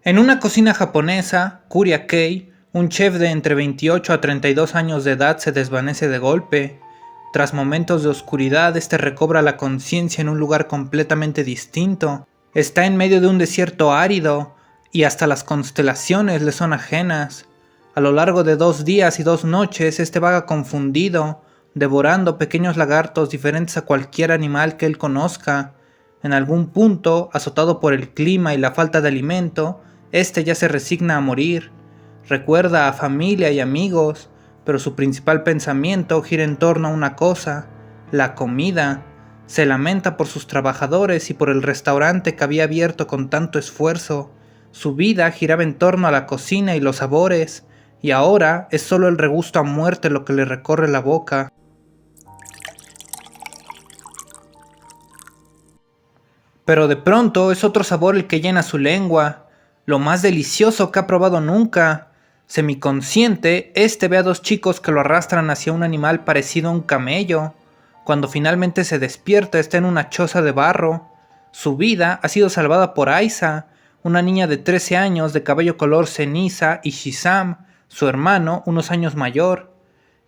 En una cocina japonesa, Kuria Kei, un chef de entre 28 a 32 años de edad, se desvanece de golpe. Tras momentos de oscuridad, este recobra la conciencia en un lugar completamente distinto. Está en medio de un desierto árido, y hasta las constelaciones le son ajenas. A lo largo de 2 días y 2 noches, este vaga confundido, devorando pequeños lagartos diferentes a cualquier animal que él conozca. En algún punto, azotado por el clima y la falta de alimento, este ya se resigna a morir. Recuerda a familia y amigos, pero su principal pensamiento gira en torno a una cosa: la comida. Se lamenta por sus trabajadores y por el restaurante que había abierto con tanto esfuerzo. Su vida giraba en torno a la cocina y los sabores, y ahora es solo el regusto a muerte lo que le recorre la boca. Pero de pronto es otro sabor el que llena su lengua, lo más delicioso que ha probado nunca. Semiconsciente, este ve a 2 chicos que lo arrastran hacia un animal parecido a un camello. Cuando finalmente se despierta, está en una choza de barro. Su vida ha sido salvada por Aisa, una niña de 13 años de cabello color ceniza, y Shizam, su hermano, unos años mayor.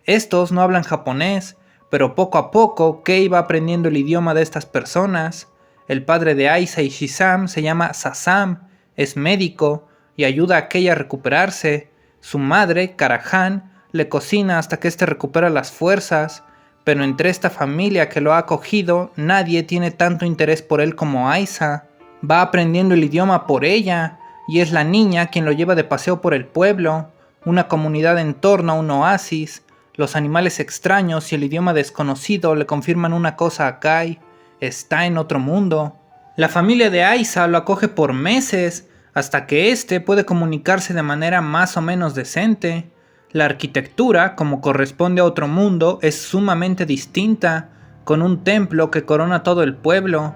Estos no hablan japonés, pero poco a poco Kei va aprendiendo el idioma de estas personas. El padre de Aisa y Shizam se llama Sasam, es médico y ayuda a Kei a recuperarse. Su madre, Karahan, le cocina hasta que éste recupera las fuerzas, pero entre esta familia que lo ha acogido, nadie tiene tanto interés por él como Aisa. Va aprendiendo el idioma por ella, y es la niña quien lo lleva de paseo por el pueblo, una comunidad en torno a un oasis. Los animales extraños y el idioma desconocido le confirman una cosa a Kai: está en otro mundo. La familia de Aisa lo acoge por meses, hasta que éste puede comunicarse de manera más o menos decente. La arquitectura, como corresponde a otro mundo, es sumamente distinta, con un templo que corona todo el pueblo.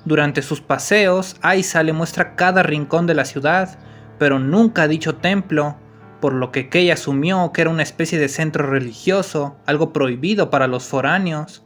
Durante sus paseos, Aisa le muestra cada rincón de la ciudad, pero nunca ha dicho templo, por lo que Kei asumió que era una especie de centro religioso, algo prohibido para los foráneos.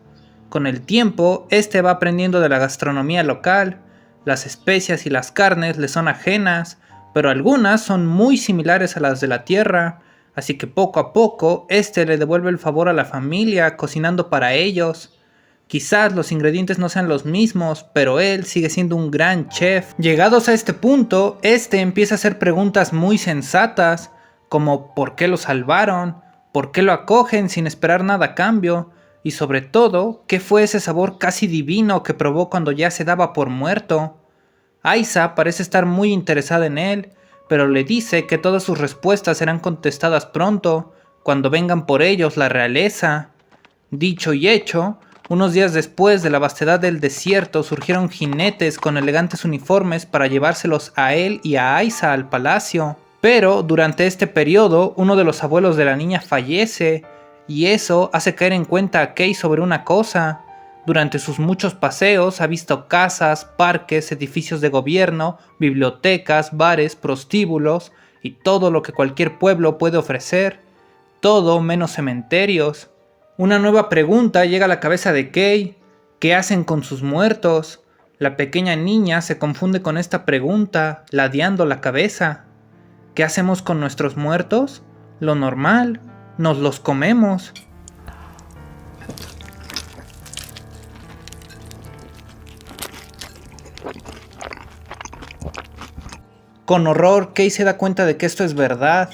Con el tiempo, este va aprendiendo de la gastronomía local. Las especias y las carnes le son ajenas, pero algunas son muy similares a las de la tierra, así que poco a poco este le devuelve el favor a la familia cocinando para ellos. Quizás los ingredientes no sean los mismos, pero él sigue siendo un gran chef. Llegados a este punto, este empieza a hacer preguntas muy sensatas, como ¿por qué lo salvaron? ¿Por qué lo acogen sin esperar nada a cambio? Y sobre todo, ¿qué fue ese sabor casi divino que probó cuando ya se daba por muerto? Aisa parece estar muy interesada en él, pero le dice que todas sus respuestas serán contestadas pronto, cuando vengan por ellos la realeza. Dicho y hecho, unos días después de la vastedad del desierto surgieron jinetes con elegantes uniformes para llevárselos a él y a Aisa al palacio. Pero durante este periodo, uno de los abuelos de la niña fallece, y eso hace caer en cuenta a Kei sobre una cosa. Durante sus muchos paseos ha visto casas, parques, edificios de gobierno, bibliotecas, bares, prostíbulos y todo lo que cualquier pueblo puede ofrecer. Todo menos cementerios. Una nueva pregunta llega a la cabeza de Kei: ¿qué hacen con sus muertos? La pequeña niña se confunde con esta pregunta, ladeando la cabeza. ¿Qué hacemos con nuestros muertos? Lo normal, nos los comemos. Con horror, Kei se da cuenta de que esto es verdad.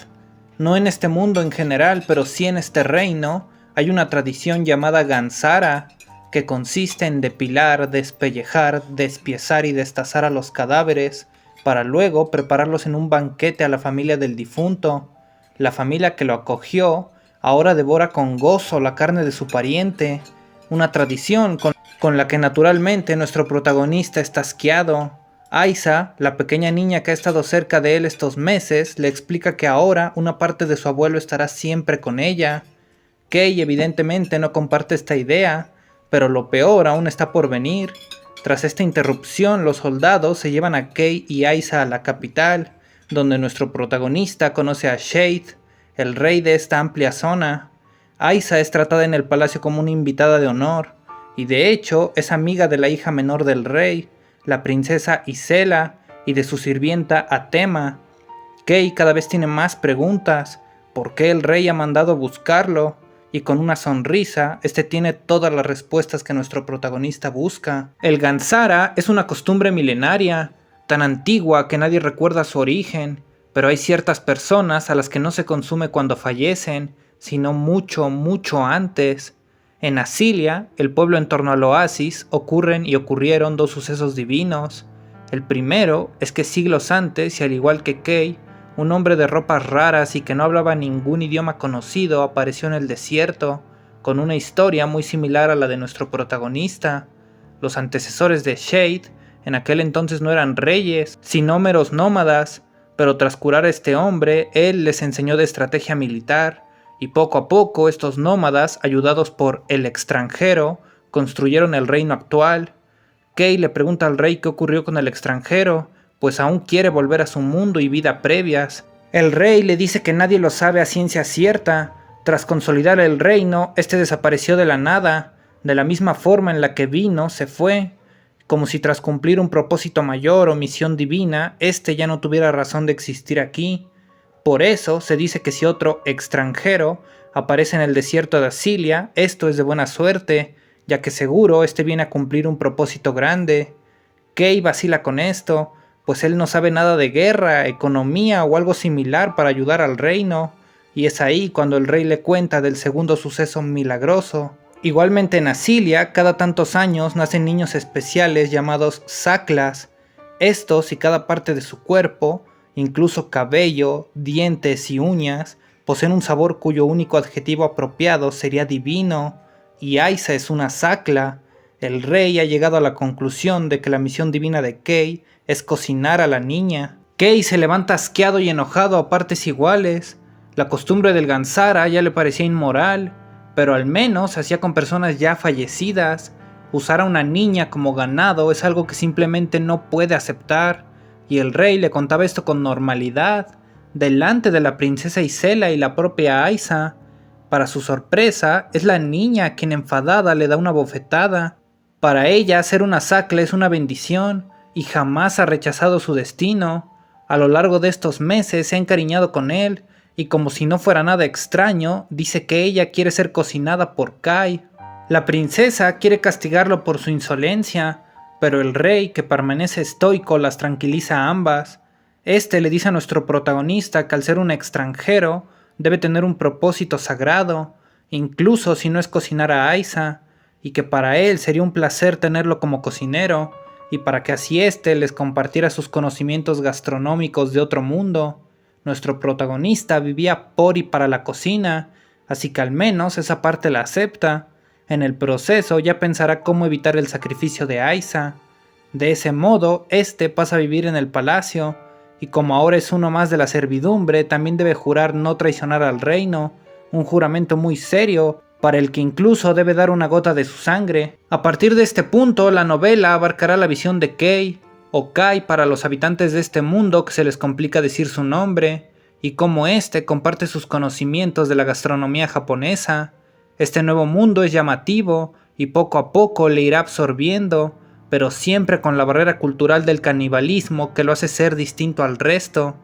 No en este mundo en general, pero sí en este reino, hay una tradición llamada Gansara, que consiste en depilar, despellejar, despiezar y destazar a los cadáveres, para luego prepararlos en un banquete a la familia del difunto. La familia que lo acogió ahora devora con gozo la carne de su pariente, una tradición con la que naturalmente nuestro protagonista está asqueado. Aisa, la pequeña niña que ha estado cerca de él estos meses, le explica que ahora una parte de su abuelo estará siempre con ella. Kei evidentemente no comparte esta idea, pero lo peor aún está por venir. Tras esta interrupción, los soldados se llevan a Kei y Aisa a la capital, donde nuestro protagonista conoce a Shade, el rey de esta amplia zona. Aisa es tratada en el palacio como una invitada de honor, y de hecho es amiga de la hija menor del rey, la princesa Isela, y de su sirvienta Atema. Kay cada vez tiene más preguntas. ¿Por qué el rey ha mandado buscarlo? Y con una sonrisa, este tiene todas las respuestas que nuestro protagonista busca. El Gansara es una costumbre milenaria, tan antigua que nadie recuerda su origen, pero hay ciertas personas a las que no se consume cuando fallecen, sino mucho, mucho antes. En Asilia, el pueblo en torno al oasis, ocurrieron dos sucesos divinos. El primero es que siglos antes, y al igual que Kay, un hombre de ropas raras y que no hablaba ningún idioma conocido apareció en el desierto, con una historia muy similar a la de nuestro protagonista. Los antecesores de Shade en aquel entonces no eran reyes, sino meros nómadas, pero tras curar a este hombre, él les enseñó de estrategia militar, y poco a poco estos nómadas, ayudados por el extranjero, construyeron el reino actual. Kay le pregunta al rey qué ocurrió con el extranjero, pues aún quiere volver a su mundo y vida previas. El rey le dice que nadie lo sabe a ciencia cierta. Tras consolidar el reino, este desapareció de la nada, de la misma forma en la que vino, se fue, como si tras cumplir un propósito mayor o misión divina, este ya no tuviera razón de existir aquí. Por eso se dice que si otro extranjero aparece en el desierto de Asilia, esto es de buena suerte, ya que seguro este viene a cumplir un propósito grande. Kay vacila con esto, pues él no sabe nada de guerra, economía o algo similar para ayudar al reino, y es ahí cuando el rey le cuenta del segundo suceso milagroso. Igualmente en Asilia, cada tantos años nacen niños especiales llamados Saklas. Estos y cada parte de su cuerpo, incluso cabello, dientes y uñas, poseen un sabor cuyo único adjetivo apropiado sería divino, y Aiza es una Sakla. El rey ha llegado a la conclusión de que la misión divina de Kay es cocinar a la niña. Kay se levanta asqueado y enojado a partes iguales. La costumbre del Gansara ya le parecía inmoral, pero al menos se hacía con personas ya fallecidas. Usar a una niña como ganado es algo que simplemente no puede aceptar, y el rey le contaba esto con normalidad, delante de la princesa Isela y la propia Aiza. Para su sorpresa, es la niña quien enfadada le da una bofetada. Para ella, ser una Sakla es una bendición, y jamás ha rechazado su destino. A lo largo de estos meses se ha encariñado con él, y como si no fuera nada extraño, dice que ella quiere ser cocinada por Kay. La princesa quiere castigarlo por su insolencia, pero el rey, que permanece estoico, las tranquiliza a ambas. Este le dice a nuestro protagonista que al ser un extranjero, debe tener un propósito sagrado, incluso si no es cocinar a Aiza, y que para él sería un placer tenerlo como cocinero, y para que así éste les compartiera sus conocimientos gastronómicos de otro mundo. Nuestro protagonista vivía por y para la cocina, así que al menos esa parte la acepta. En el proceso ya pensará cómo evitar el sacrificio de Aiza. De ese modo, este pasa a vivir en el palacio, y como ahora es uno más de la servidumbre, también debe jurar no traicionar al reino, un juramento muy serio, para el que incluso debe dar una gota de su sangre. A partir de este punto, la novela abarcará la visión de Kay, o Kai para los habitantes de este mundo que se les complica decir su nombre, y cómo éste comparte sus conocimientos de la gastronomía japonesa. Este nuevo mundo es llamativo, y poco a poco le irá absorbiendo, pero siempre con la barrera cultural del canibalismo que lo hace ser distinto al resto.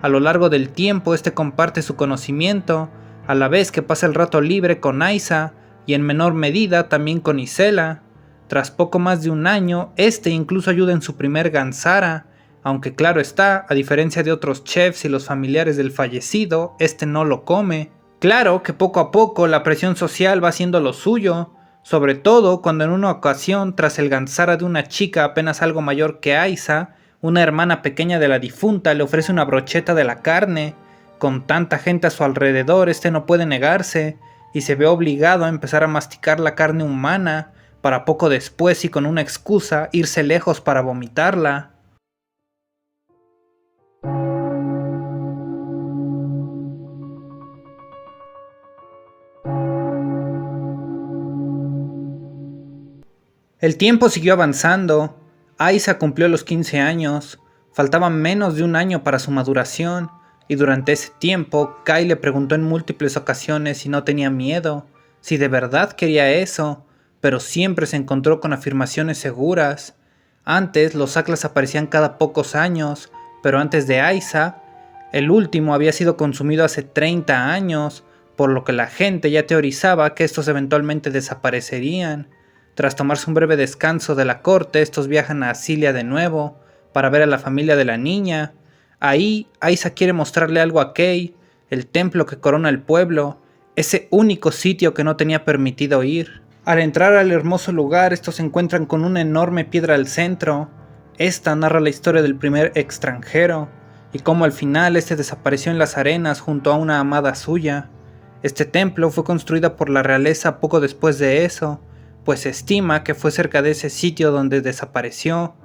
A lo largo del tiempo este comparte su conocimiento, a la vez que pasa el rato libre con Aiza, y en menor medida también con Isela. Tras poco más de un año, este incluso ayuda en su primer Gansara, aunque claro está, a diferencia de otros chefs y los familiares del fallecido, este no lo come. Claro que poco a poco la presión social va haciendo lo suyo, sobre todo cuando en una ocasión, tras el Gansara de una chica apenas algo mayor que Aiza, una hermana pequeña de la difunta le ofrece una brocheta de la carne. Con tanta gente a su alrededor, este no puede negarse, y se ve obligado a empezar a masticar la carne humana, para poco después y con una excusa irse lejos para vomitarla. El tiempo siguió avanzando. Aiza cumplió los 15 años, faltaba menos de un año para su maduración, y durante ese tiempo Kai le preguntó en múltiples ocasiones si no tenía miedo, si de verdad quería eso, pero siempre se encontró con afirmaciones seguras. Antes los Saklas aparecían cada pocos años, pero antes de Aiza, el último había sido consumido hace 30 años, por lo que la gente ya teorizaba que estos eventualmente desaparecerían. Tras tomarse un breve descanso de la corte, estos viajan a Asilia de nuevo, para ver a la familia de la niña. Ahí, Aiza quiere mostrarle algo a Kei, el templo que corona el pueblo, ese único sitio que no tenía permitido ir. Al entrar al hermoso lugar, estos se encuentran con una enorme piedra al centro. Esta narra la historia del primer extranjero, y cómo al final este desapareció en las arenas junto a una amada suya. Este templo fue construido por la realeza poco después de eso, pues se estima que fue cerca de ese sitio donde desapareció.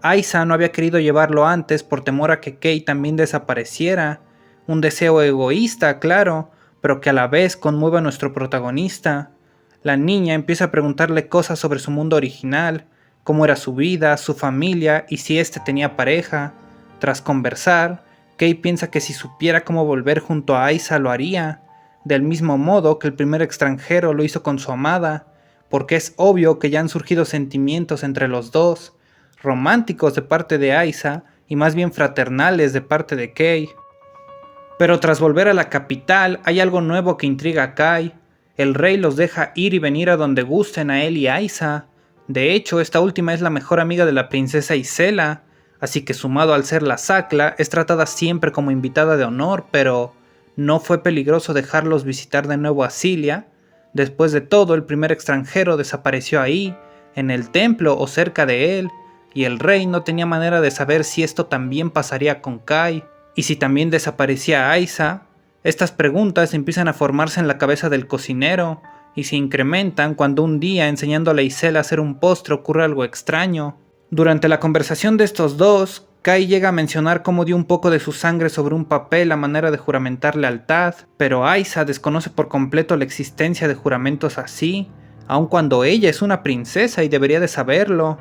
Aiza no había querido llevarlo antes por temor a que Kei también desapareciera, un deseo egoísta, claro, pero que a la vez conmueve a nuestro protagonista. La niña empieza a preguntarle cosas sobre su mundo original, cómo era su vida, su familia y si éste tenía pareja. Tras conversar, Kei piensa que si supiera cómo volver junto a Aiza lo haría, del mismo modo que el primer extranjero lo hizo con su amada, porque es obvio que ya han surgido sentimientos entre los dos, románticos de parte de Aiza y más bien fraternales de parte de Kei. Pero tras volver a la capital hay algo nuevo que intriga a Kai. El rey los deja ir y venir a donde gusten a él y a Aiza. De hecho, esta última es la mejor amiga de la princesa Isela, así que sumado al ser la Sakla, es tratada siempre como invitada de honor, pero no fue peligroso dejarlos visitar de nuevo a Cilia. Después de todo, el primer extranjero desapareció ahí, en el templo o cerca de él, y el rey no tenía manera de saber si esto también pasaría con Kai, y si también desaparecía Aiza. Estas preguntas empiezan a formarse en la cabeza del cocinero, y se incrementan cuando un día, enseñándole a Isela a hacer un postre, ocurre algo extraño. Durante la conversación de estos dos, Kai llega a mencionar cómo dio un poco de su sangre sobre un papel a manera de juramentar lealtad, pero Aiza desconoce por completo la existencia de juramentos así, aun cuando ella es una princesa y debería de saberlo.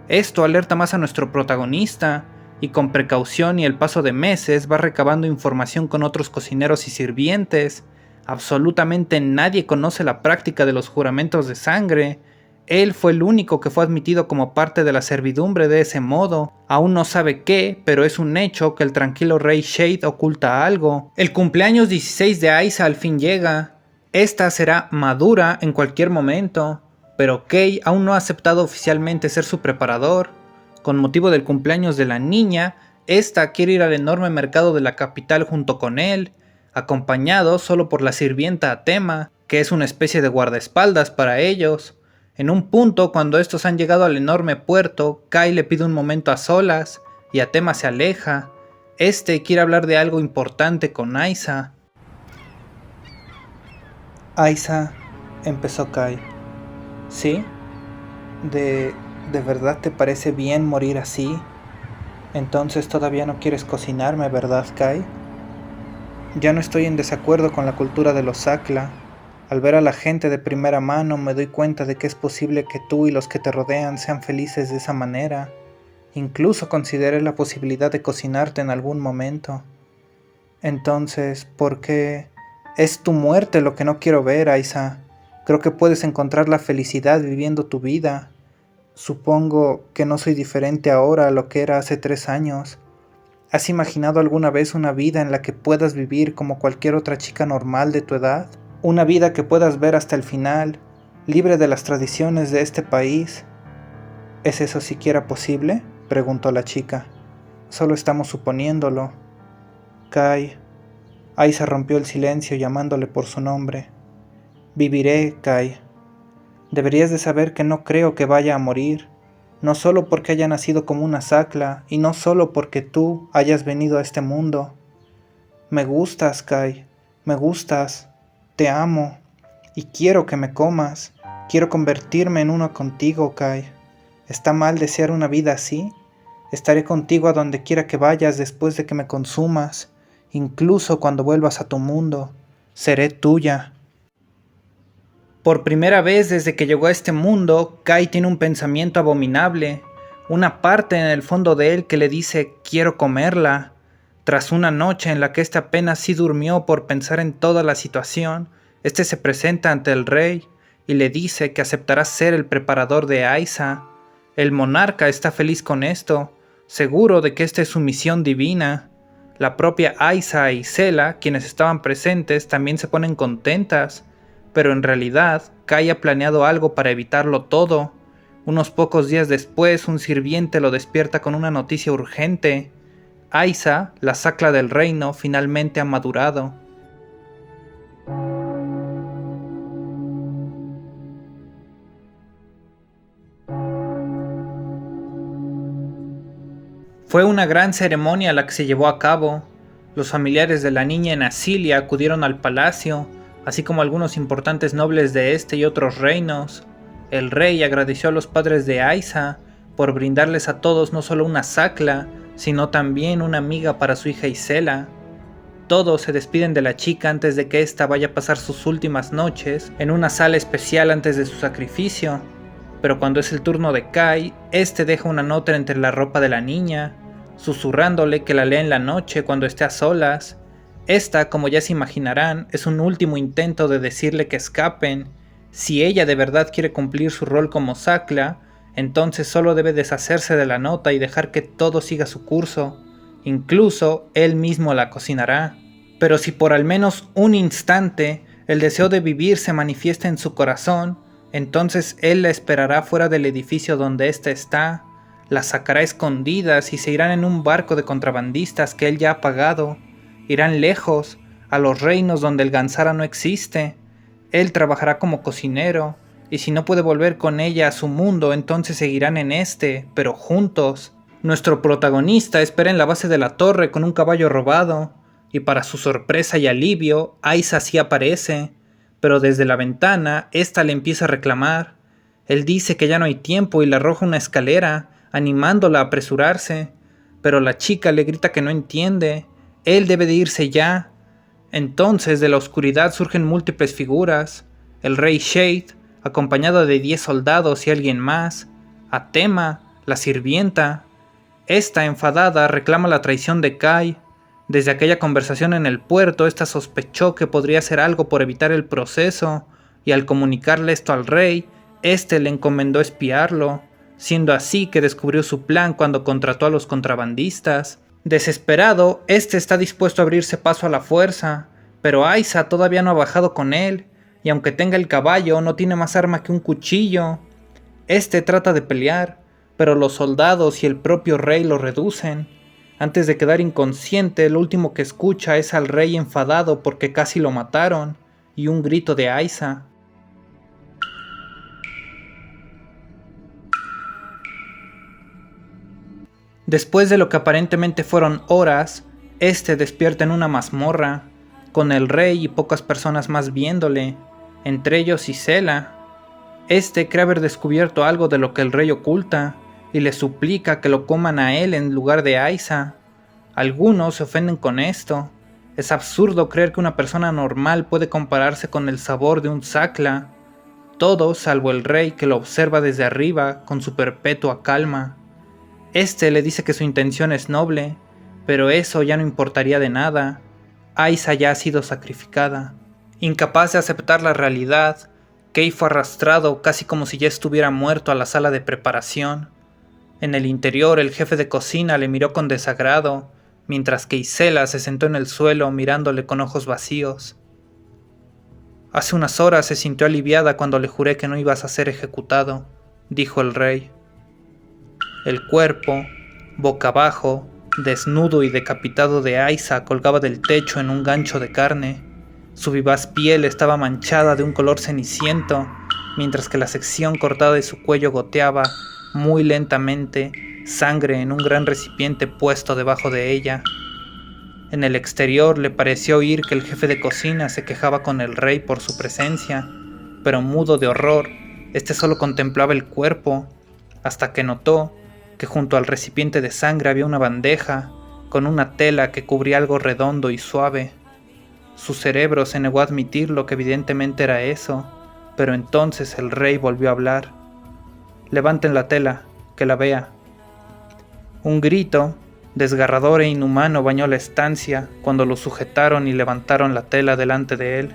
Esto alerta más a nuestro protagonista, y con precaución y el paso de meses va recabando información con otros cocineros y sirvientes. Absolutamente nadie conoce la práctica de los juramentos de sangre. Él fue el único que fue admitido como parte de la servidumbre de ese modo. Aún no sabe qué, pero es un hecho que el tranquilo rey Shade oculta algo. El cumpleaños 16 de Aiza al fin llega. Esta será madura en cualquier momento, pero Kei aún no ha aceptado oficialmente ser su preparador. Con motivo del cumpleaños de la niña, esta quiere ir al enorme mercado de la capital junto con él, acompañado solo por la sirvienta Atema, que es una especie de guardaespaldas para ellos. En un punto, cuando estos han llegado al enorme puerto, Kai le pide un momento a solas, y Atema se aleja. Este quiere hablar de algo importante con Aiza. Aiza, empezó Kai. ¿Sí? ¿De verdad te parece bien morir así? Entonces todavía no quieres cocinarme, ¿verdad, Kai? Ya no estoy en desacuerdo con la cultura de los Sakla. Al ver a la gente de primera mano me doy cuenta de que es posible que tú y los que te rodean sean felices de esa manera. Incluso consideré la posibilidad de cocinarte en algún momento. Entonces, ¿por qué? Es tu muerte lo que no quiero ver, Aiza. Creo que puedes encontrar la felicidad viviendo tu vida. Supongo que no soy diferente ahora a lo que era hace 3 años. ¿Has imaginado alguna vez una vida en la que puedas vivir como cualquier otra chica normal de tu edad? Una vida que puedas ver hasta el final, libre de las tradiciones de este país. ¿Es eso siquiera posible?, preguntó la chica. Solo estamos suponiéndolo. Kai. Aiza rompió el silencio llamándole por su nombre. Viviré, Kai. Deberías de saber que no creo que vaya a morir, no solo porque haya nacido como una Sakla y no solo porque tú hayas venido a este mundo. Me gustas, Kai, me gustas, te amo y quiero que me comas, quiero convertirme en uno contigo, Kai. ¿Está mal desear una vida así? Estaré contigo a donde quiera que vayas después de que me consumas, incluso cuando vuelvas a tu mundo, seré tuya. Por primera vez desde que llegó a este mundo, Kai tiene un pensamiento abominable, una parte en el fondo de él que le dice quiero comerla. Tras una noche en la que éste apenas sí durmió por pensar en toda la situación, este se presenta ante el rey y le dice que aceptará ser el preparador de Aiza. El monarca está feliz con esto, seguro de que esta es su misión divina. La propia Aiza y Sela, quienes estaban presentes, también se ponen contentas, pero en realidad Kai ha planeado algo para evitarlo todo. Unos pocos días después, un sirviente lo despierta con una noticia urgente. Aiza, la sacla del reino, finalmente ha madurado. Fue una gran ceremonia la que se llevó a cabo. Los familiares de la niña en Asilia acudieron al palacio, así como algunos importantes nobles de este y otros reinos. El rey agradeció a los padres de Aiza por brindarles a todos no solo una sacla, sino también una amiga para su hija Isela. Todos se despiden de la chica antes de que ésta vaya a pasar sus últimas noches en una sala especial antes de su sacrificio. Pero cuando es el turno de Kai, este deja una nota entre la ropa de la niña, susurrándole que la lea en la noche cuando esté a solas. Esta, como ya se imaginarán, es un último intento de decirle que escapen. Si ella de verdad quiere cumplir su rol como Sacla, entonces solo debe deshacerse de la nota y dejar que todo siga su curso. Incluso él mismo la cocinará. Pero si por al menos un instante el deseo de vivir se manifiesta en su corazón, entonces él la esperará fuera del edificio donde ésta está, la sacará a escondidas y se irán en un barco de contrabandistas que él ya ha pagado. Irán lejos, a los reinos donde el Gansara no existe. Él trabajará como cocinero, y si no puede volver con ella a su mundo, entonces seguirán en este, pero juntos. Nuestro protagonista espera en la base de la torre con un caballo robado, y para su sorpresa y alivio, Aiza sí aparece. Pero desde la ventana, ésta le empieza a reclamar. Él dice que ya no hay tiempo y le arroja una escalera, animándola a apresurarse. Pero la chica le grita que no entiende. Él debe de irse ya. Entonces de la oscuridad surgen múltiples figuras. El rey Shade, acompañado de 10 soldados y alguien más. Atema, la sirvienta. Esta, enfadada, reclama la traición de Kai. Desde aquella conversación en el puerto, esta sospechó que podría hacer algo por evitar el proceso, y al comunicarle esto al rey, este le encomendó espiarlo, siendo así que descubrió su plan cuando contrató a los contrabandistas. Desesperado, este está dispuesto a abrirse paso a la fuerza, pero Aiza todavía no ha bajado con él, y aunque tenga el caballo, no tiene más arma que un cuchillo. Este trata de pelear, pero los soldados y el propio rey lo reducen. Antes de quedar inconsciente, lo último que escucha es al rey enfadado porque casi lo mataron, y un grito de Aiza. Después de lo que aparentemente fueron horas, este despierta en una mazmorra, con el rey y pocas personas más viéndole, entre ellos Isela. Este cree haber descubierto algo de lo que el rey oculta, y le suplica que lo coman a él en lugar de Aiza. Algunos se ofenden con esto. Es absurdo creer que una persona normal puede compararse con el sabor de un sacla. Todos, salvo el rey que lo observa desde arriba con su perpetua calma. Este le dice que su intención es noble, pero eso ya no importaría de nada. Aiza ya ha sido sacrificada. Incapaz de aceptar la realidad, Kei fue arrastrado casi como si ya estuviera muerto a la sala de preparación. En el interior, el jefe de cocina le miró con desagrado, mientras que Isela se sentó en el suelo mirándole con ojos vacíos. Hace unas horas se sintió aliviada cuando le juré que no ibas a ser ejecutado, dijo el rey. El cuerpo, boca abajo, desnudo y decapitado de Aiza colgaba del techo en un gancho de carne. Su vivaz piel estaba manchada de un color ceniciento, mientras que la sección cortada de su cuello goteaba, muy lentamente, sangre en un gran recipiente puesto debajo de ella. En el exterior le pareció oír que el jefe de cocina se quejaba con el rey por su presencia, pero mudo de horror, este solo contemplaba el cuerpo, hasta que notó que junto al recipiente de sangre había una bandeja, con una tela que cubría algo redondo y suave. Su cerebro se negó a admitir lo que evidentemente era eso, pero entonces el rey volvió a hablar. «Levanten la tela, que la vea». Un grito, desgarrador e inhumano, bañó la estancia cuando lo sujetaron y levantaron la tela delante de él.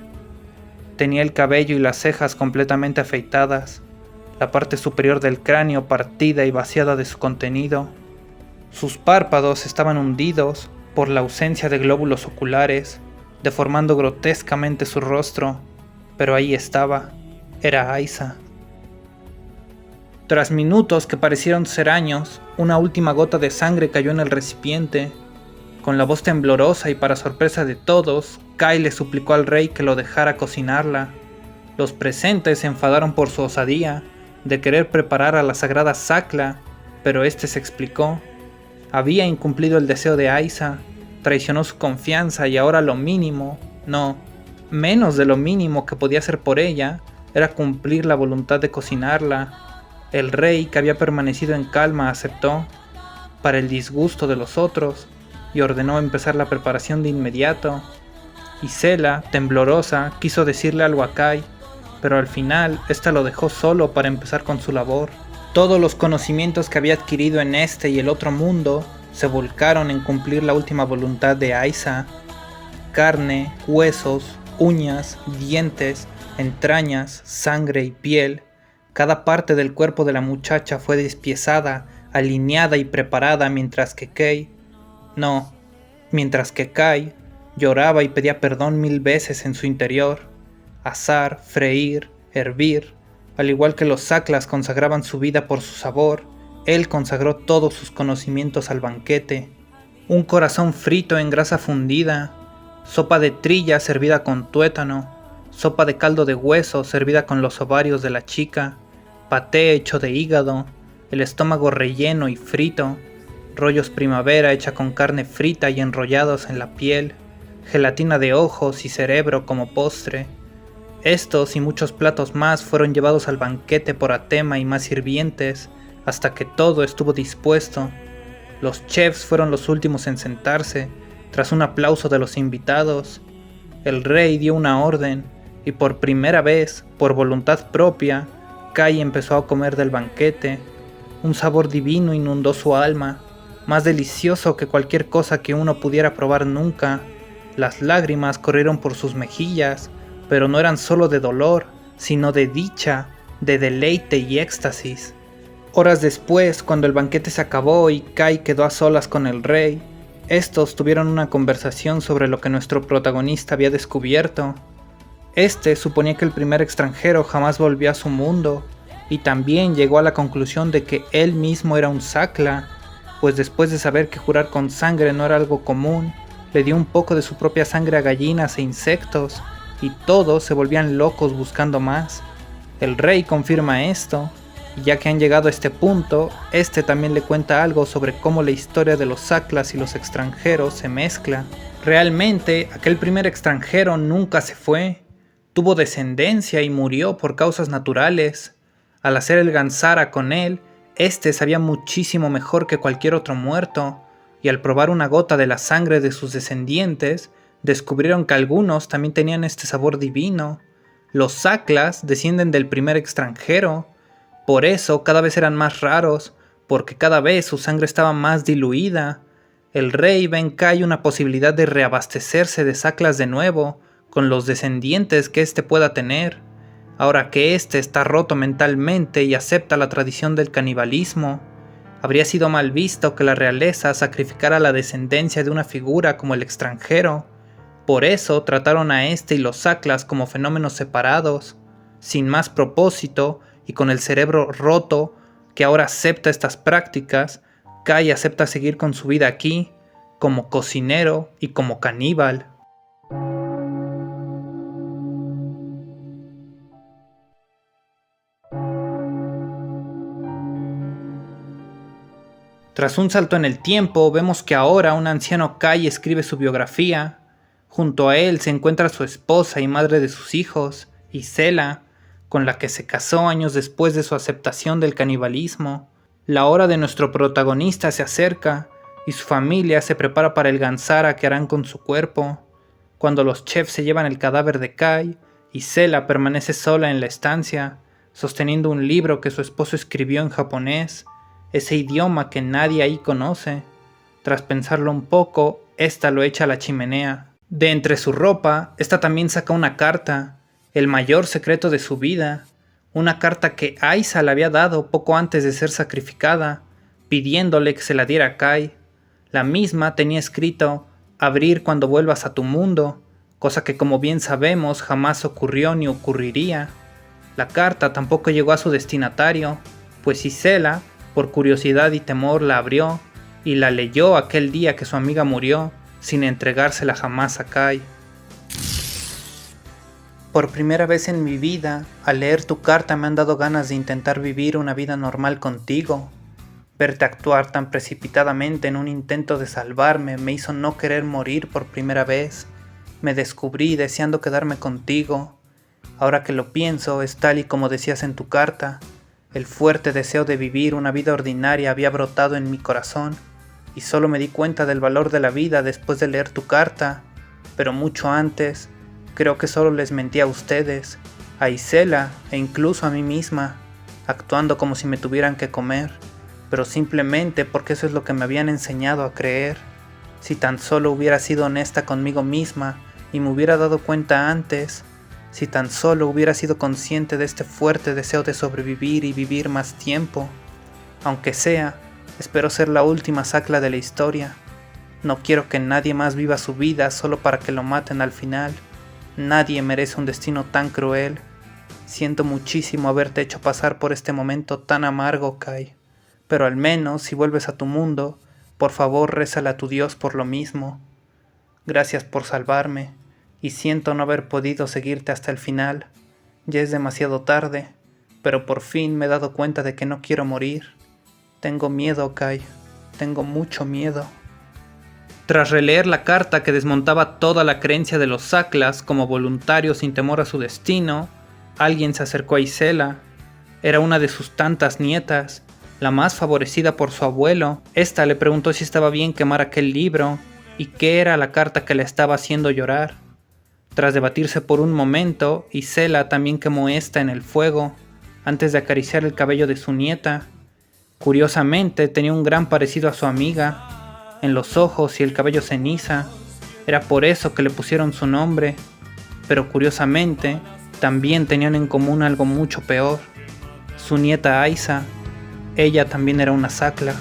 Tenía el cabello y las cejas completamente afeitadas. la parte superior del cráneo partida y vaciada de su contenido. Sus párpados estaban hundidos por la ausencia de glóbulos oculares, deformando grotescamente su rostro, pero ahí estaba, era Aiza. Tras minutos que parecieron ser años, una última gota de sangre cayó en el recipiente. Con la voz temblorosa y para sorpresa de todos, Kai le suplicó al rey que lo dejara cocinarla. Los presentes se enfadaron por su osadía de querer preparar a la sagrada Sakla, pero este se explicó. Había incumplido el deseo de Aiza, traicionó su confianza y ahora lo mínimo, no, menos de lo mínimo que podía hacer por ella, era cumplir la voluntad de cocinarla. El rey, que había permanecido en calma, aceptó, para el disgusto de los otros, y ordenó empezar la preparación de inmediato. Isela, temblorosa, quiso decirle algo a Kai, pero al final ésta lo dejó solo para empezar con su labor. Todos los conocimientos que había adquirido en este y el otro mundo se volcaron en cumplir la última voluntad de Aiza. Carne, huesos, uñas, dientes, entrañas, sangre y piel. Cada parte del cuerpo de la muchacha fue despiezada, alineada y preparada mientras que Kai lloraba y pedía perdón 1000 veces en su interior. Asar, freír, hervir, al igual que los Saklas consagraban su vida por su sabor, él consagró todos sus conocimientos al banquete. Un corazón frito en grasa fundida, sopa de trilla servida con tuétano, sopa de caldo de hueso servida con los ovarios de la chica, paté hecho de hígado, el estómago relleno y frito, rollos primavera hecha con carne frita y enrollados en la piel, gelatina de ojos y cerebro como postre. Estos y muchos platos más fueron llevados al banquete por Atema y más sirvientes, hasta que todo estuvo dispuesto. Los chefs fueron los últimos en sentarse, tras un aplauso de los invitados. El rey dio una orden, y por primera vez, por voluntad propia, Kai empezó a comer del banquete. Un sabor divino inundó su alma, más delicioso que cualquier cosa que uno pudiera probar nunca. Las lágrimas corrieron por sus mejillas, pero no eran solo de dolor, sino de dicha, de deleite y éxtasis. Horas después, cuando el banquete se acabó y Kai quedó a solas con el rey, estos tuvieron una conversación sobre lo que nuestro protagonista había descubierto. Este suponía que el primer extranjero jamás volvió a su mundo, y también llegó a la conclusión de que él mismo era un Sakla, pues después de saber que jurar con sangre no era algo común, le dio un poco de su propia sangre a gallinas e insectos, y todos se volvían locos buscando más. El rey confirma esto, y ya que han llegado a este punto, este también le cuenta algo sobre cómo la historia de los Saklas y los extranjeros se mezcla. Realmente, aquel primer extranjero nunca se fue, tuvo descendencia y murió por causas naturales. Al hacer el Gansara con él, este sabía muchísimo mejor que cualquier otro muerto, y al probar una gota de la sangre de sus descendientes, descubrieron que algunos también tenían este sabor divino. Los Saklas descienden del primer extranjero, por eso cada vez eran más raros, porque cada vez su sangre estaba más diluida. El rey ve en Kai una posibilidad de reabastecerse de Saklas de nuevo, con los descendientes que éste pueda tener, ahora que éste está roto mentalmente y acepta la tradición del canibalismo. Habría sido mal visto que la realeza sacrificara la descendencia de una figura como el extranjero. Por eso trataron a este y los Saklas como fenómenos separados, sin más propósito y con el cerebro roto, que ahora acepta estas prácticas. Kai acepta seguir con su vida aquí, como cocinero y como caníbal. Tras un salto en el tiempo, vemos que ahora un anciano Kai escribe su biografía. Junto a él se encuentra su esposa y madre de sus hijos, Isela, con la que se casó años después de su aceptación del canibalismo. La hora de nuestro protagonista se acerca y su familia se prepara para el Gansara que harán con su cuerpo. Cuando los chefs se llevan el cadáver de Kai, Isela permanece sola en la estancia, sosteniendo un libro que su esposo escribió en japonés, ese idioma que nadie ahí conoce. Tras pensarlo un poco, esta lo echa a la chimenea. De entre su ropa, esta también saca una carta, el mayor secreto de su vida, una carta que Aiza le había dado poco antes de ser sacrificada, pidiéndole que se la diera a Kai. La misma tenía escrito abrir cuando vuelvas a tu mundo, cosa que como bien sabemos jamás ocurrió ni ocurriría. La carta tampoco llegó a su destinatario, pues Isela, por curiosidad y temor, la abrió y la leyó aquel día que su amiga murió, sin entregársela jamás a Kai. Por primera vez en mi vida, al leer tu carta me han dado ganas de intentar vivir una vida normal contigo. Verte actuar tan precipitadamente en un intento de salvarme me hizo no querer morir por primera vez. Me descubrí deseando quedarme contigo. Ahora que lo pienso, es tal y como decías en tu carta. El fuerte deseo de vivir una vida ordinaria había brotado en mi corazón, y solo me di cuenta del valor de la vida después de leer tu carta. Pero mucho antes, creo que solo les mentí a ustedes, a Isela e incluso a mí misma, actuando como si me tuvieran que comer, pero simplemente porque eso es lo que me habían enseñado a creer. Si tan solo hubiera sido honesta conmigo misma y me hubiera dado cuenta antes, si tan solo hubiera sido consciente de este fuerte deseo de sobrevivir y vivir más tiempo. Aunque sea, espero ser la última Sakla de la historia. No quiero que nadie más viva su vida solo para que lo maten al final. Nadie merece un destino tan cruel. Siento muchísimo haberte hecho pasar por este momento tan amargo, Kai. Pero al menos, si vuelves a tu mundo, por favor rézale a tu Dios por lo mismo. Gracias por salvarme, y siento no haber podido seguirte hasta el final. Ya es demasiado tarde, pero por fin me he dado cuenta de que no quiero morir. Tengo miedo, Kai. Tengo mucho miedo. Tras releer la carta que desmontaba toda la creencia de los Saklas como voluntarios sin temor a su destino, alguien se acercó a Isela. Era una de sus tantas nietas, la más favorecida por su abuelo. Esta le preguntó si estaba bien quemar aquel libro y qué era la carta que la estaba haciendo llorar. Tras debatirse por un momento, Isela también quemó esta en el fuego, antes de acariciar el cabello de su nieta. Curiosamente, tenía un gran parecido a su amiga, en los ojos y el cabello ceniza. Era por eso que le pusieron su nombre, pero curiosamente, también tenían en común algo mucho peor. Su nieta Aiza, ella también era una Sakla.